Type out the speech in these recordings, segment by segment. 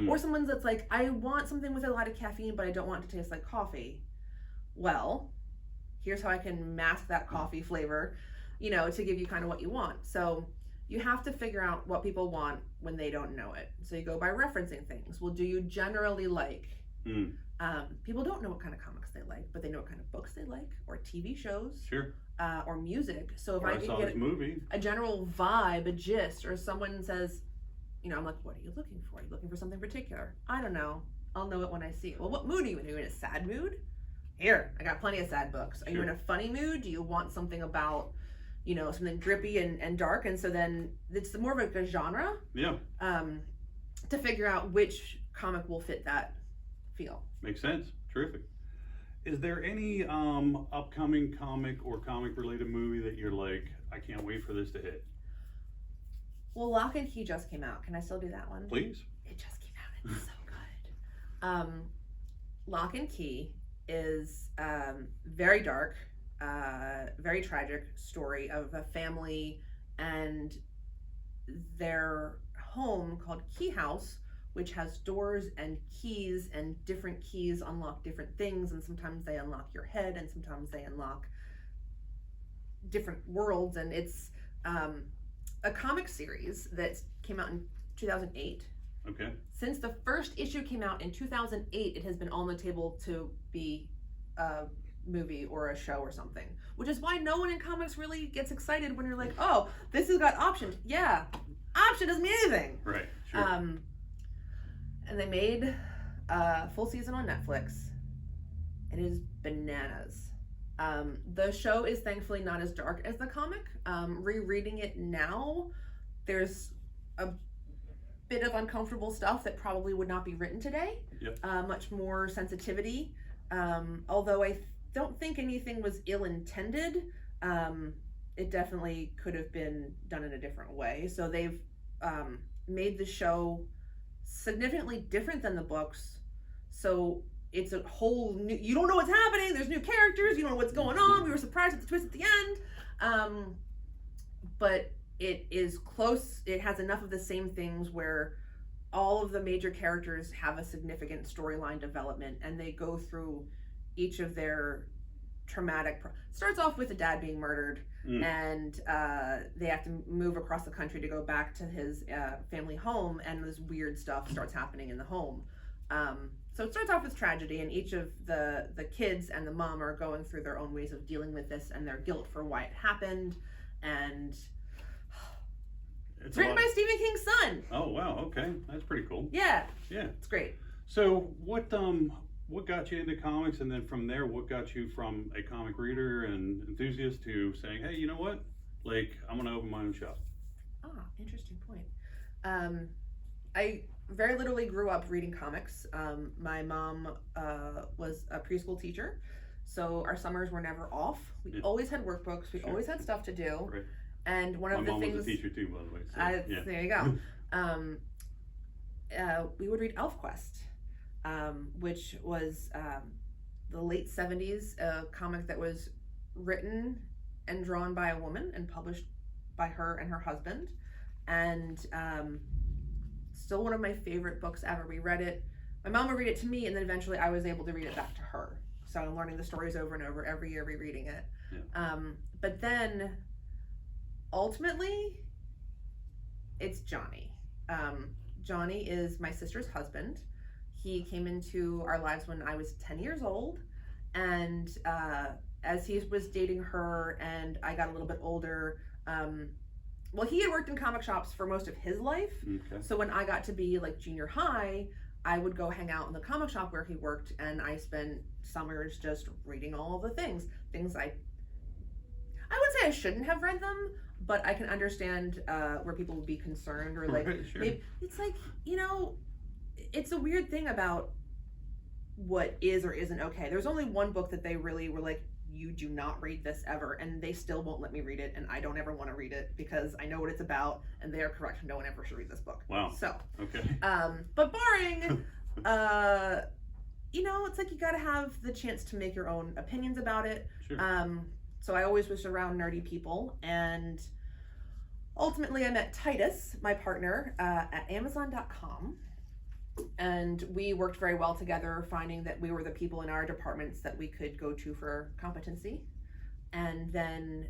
Or someone that's like, I want something with a lot of caffeine, but I don't want it to taste like coffee. Well, here's how I can mask that coffee flavor, to give you kind of what you want. So you have to figure out what people want when they don't know it. So you go by referencing things. Well, do you generally like? People don't know what kind of comics they like, but they know what kind of books they like, or TV shows, Sure, or music. So if or I I can saw get this movie. a general vibe, a gist, or someone says, I'm like, what are you looking for? Are you looking for something particular? I don't know. I'll know it when I see it. Well, what mood are you in? Are you in a sad mood? Here, I got plenty of sad books. Are you in a funny mood? Do you want something about, something drippy and dark? And so then it's more of like a genre. Yeah. To figure out which comic will fit that feel. Makes sense. Terrific. Is there any upcoming comic or comic related movie that you're like, I can't wait for this to hit? Well, Lock and Key just came out. Can I still do that one? Please. It just came out. It's so good. Lock and Key is very dark, very tragic story of a family and their home called Key House, which has doors and different keys unlock different things, and sometimes they unlock your head and sometimes they unlock different worlds. And it's a comic series that came out in 2008. Okay. Since the first issue came out in 2008, it has been on the table to be a movie or a show or something, which is why no one in comics really gets excited when you're like, oh, this has got optioned. Yeah, option doesn't mean anything. Right, sure. And they made a full season on Netflix. It is bananas. The show is thankfully not as dark as the comic. Rereading it now, there's a bit of uncomfortable stuff that probably would not be written today. Yep. Much more sensitivity. Although I don't think anything was ill-intended, it definitely could have been done in a different way. So they've made the show significantly different than the books. So it's a whole new, you don't know what's happening, there's new characters, you don't know what's going on, we were surprised at the twist at the end. But it is close, it has enough of the same things where all of the major characters have a significant storyline development, and they go through each of their traumatic starts off with a dad being murdered, and they have to move across the country to go back to his family home, and this weird stuff starts happening in the home. So it starts off with tragedy, and each of the kids and the mom are going through their own ways of dealing with this and their guilt for why it happened. And it's written by Stephen King's son. Oh wow, okay, that's pretty cool. Yeah, it's great. So what got you into comics, and then from there, what got you from a comic reader and enthusiast to saying, hey, you know what, like, I'm gonna open my own shop? Interesting point. I very literally grew up reading comics. My mom was a preschool teacher, so our summers were never off. We always had workbooks. We always had stuff to do. Right. And one of the things. My mom was a teacher too, by the way. So, yeah. There you go. We would read ElfQuest, which was the late 70s, a comic that was written and drawn by a woman and published by her and her husband. And still one of my favorite books ever. We read it. My mom would read it to me, and then eventually I was able to read it back to her. So I'm learning the stories over and over every year, rereading it. Yeah. But then ultimately, it's Johnny. Johnny is my sister's husband. He came into our lives when I was 10 years old, and as he was dating her and I got a little bit older, well, he had worked in comic shops for most of his life. Okay. So when I got to be like junior high, I would go hang out in the comic shop where he worked, and I spent summers just reading all of the things I wouldn't say I shouldn't have read them, but I can understand where people would be concerned, or like, right, sure. maybe it's like, it's a weird thing about what is or isn't okay. There's only one book that they really were like, you do not read this ever, and they still won't let me read it, and I don't ever want to read it because I know what it's about, and they are correct. No one ever should read this book. Wow. So, okay. But barring, it's like you got to have the chance to make your own opinions about it. Sure. So I always was around nerdy people, and ultimately I met Titus, my partner, at Amazon.com. And we worked very well together, finding that we were the people in our departments that we could go to for competency. And then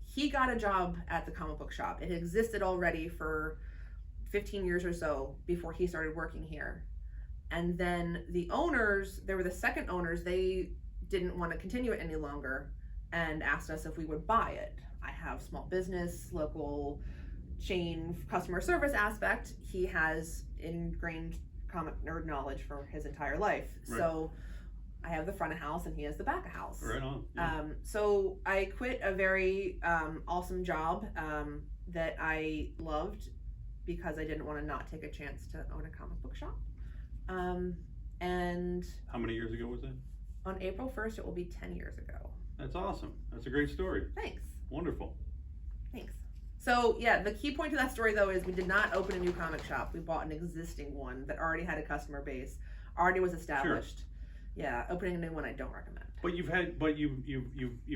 he got a job at the comic book shop. It existed already for 15 years or so before he started working here. And then the owners, they were the second owners, they didn't want to continue it any longer and asked us if we would buy it. I have small business, local chain customer service aspect. He has ingrained comic nerd knowledge for his entire life. Right. So I have the front of house and he has the back of house. Right on. Yeah. So I quit a very awesome job that I loved because I didn't want to not take a chance to own a comic book shop. And How many years ago was that? on April 1st, it will be 10 years ago. That's awesome. That's a great story. Thanks. Wonderful. Thanks. So yeah, the key point to that story though is we did not open a new comic shop. We bought an existing one that already had a customer base, already was established. Sure. Yeah, opening a new one I don't recommend. But you've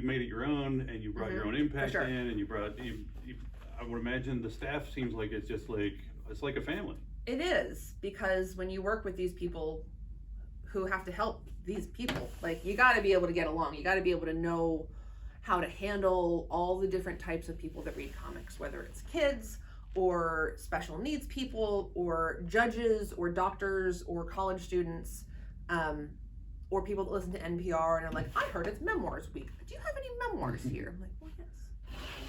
made it your own, and you brought your own impact sure. in, and you I would imagine the staff seems like it's just like it's like a family. It is, because when you work with these people who have to help these people, like you got to be able to get along. You got to be able to know how to handle all the different types of people that read comics, whether it's kids or special needs people or judges or doctors or college students, or people that listen to NPR and are like, I heard it's Memoirs Week. Do you have any memoirs here? I'm like, well, yes.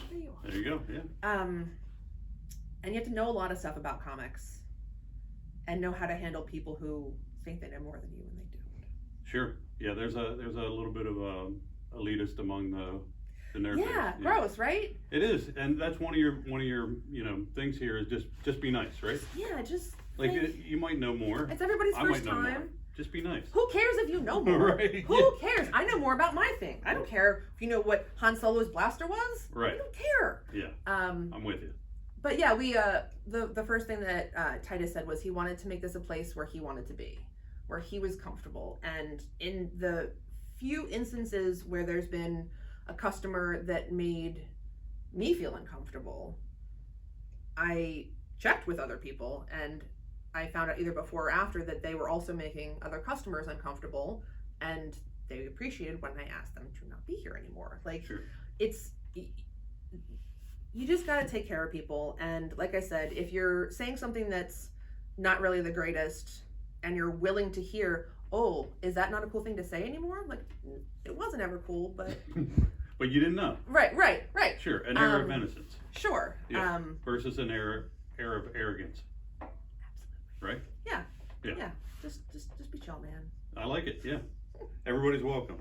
There you are. There you go. Yeah. And you have to know a lot of stuff about comics and know how to handle people who think they know more than you when they don't. Sure. Yeah. There's a little bit of elitist among the nerd. Yeah. Gross, right? It is, and that's one of your things here is just be nice, right? Yeah. Just like you might know more. It's everybody's first time. Just be nice. Who cares if you know more? Right. Who cares? I know more about my thing. I don't care if you know what Han Solo's blaster was. Right. I don't care. Yeah. I'm with you. But yeah, we the first thing that Titus said was he wanted to make this a place where he wanted to be, where he was comfortable. And in the few instances where there's been a customer that made me feel uncomfortable, I checked with other people and I found out either before or after that they were also making other customers uncomfortable, and they appreciated when I asked them to not be here anymore. Like, sure. You just got to take care of people. And like I said, if you're saying something that's not really the greatest and you're willing to hear, oh, is that not a cool thing to say anymore? Like, it wasn't ever cool, but... But you didn't know. Right. Sure, an air of innocence. Sure. Yeah. Versus an air of arrogance. Right? Yeah. Just be chill, man. I like it, yeah. Everybody's welcome.